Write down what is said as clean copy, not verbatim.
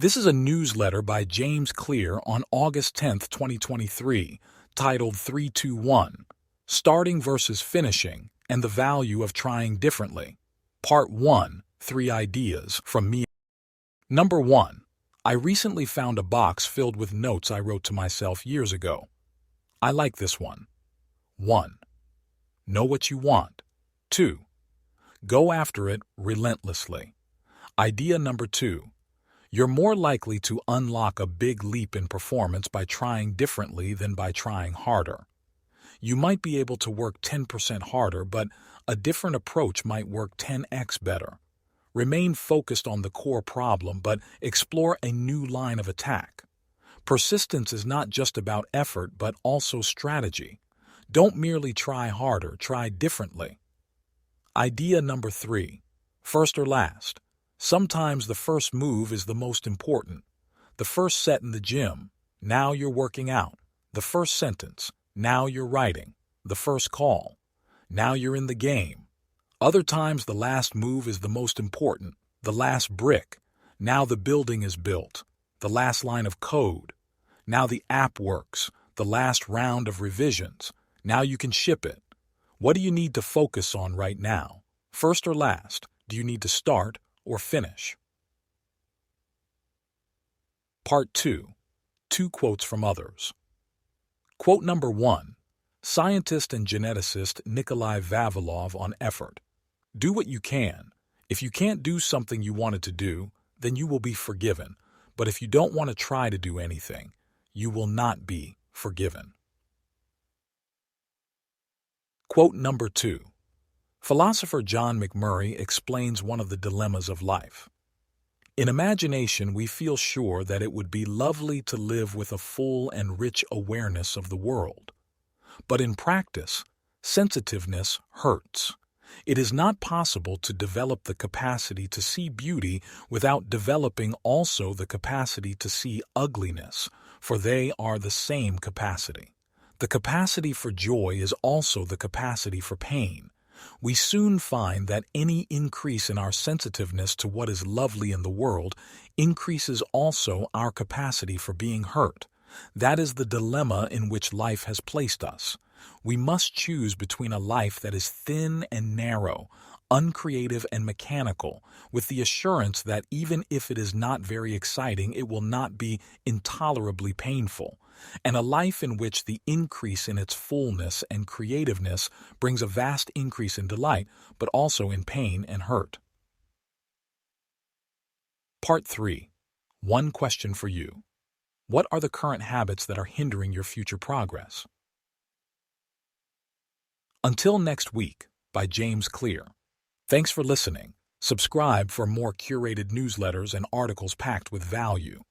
This is a newsletter by James Clear on August 10th, 2023, titled 321, Starting versus Finishing and the Value of Trying Differently. Part 1, 3 Ideas from me. Number 1. I recently found a box filled with notes I wrote to myself years ago. I like this one. 1. Know what you want. 2. Go after it relentlessly. Idea number 2. You're more likely to unlock a big leap in performance by trying differently than by trying harder. You might be able to work 10% harder, but a different approach might work 10x better. Remain focused on the core problem, but explore a new line of attack. Persistence is not just about effort, but also strategy. Don't merely try harder, try differently. Idea number 3. First or last. Sometimes the first move is the most important. The first set in the gym, now you're working out. The first sentence, now you're writing. The first call, now you're in the game. Other times the last move is the most important. The last brick, now the building is built. The last line of code, now the app works. The last round of revisions, now you can ship it. What do you need to focus on right now? First or last? Do you need to start or finish? Part 2. 2 quotes from others. Quote number 1. Scientist and geneticist Nikolai Vavilov on effort. Do what you can. If you can't do something you wanted to do, then you will be forgiven. But if you don't want to try to do anything, you will not be forgiven. Quote number 2. Philosopher John McMurray explains one of the dilemmas of life. In imagination, we feel sure that it would be lovely to live with a full and rich awareness of the world. But in practice, sensitiveness hurts. It is not possible to develop the capacity to see beauty without developing also the capacity to see ugliness, for they are the same capacity. The capacity for joy is also the capacity for pain. We soon find that any increase in our sensitiveness to what is lovely in the world increases also our capacity for being hurt. That is the dilemma in which life has placed us. We must choose between a life that is thin and narrow, uncreative and mechanical, with the assurance that even if it is not very exciting, it will not be intolerably painful, and a life in which the increase in its fullness and creativeness brings a vast increase in delight, but also in pain and hurt. Part 3. 1 question for you. What are the current habits that are hindering your future progress? Until next week, by James Clear. Thanks for listening. Subscribe for more curated newsletters and articles packed with value.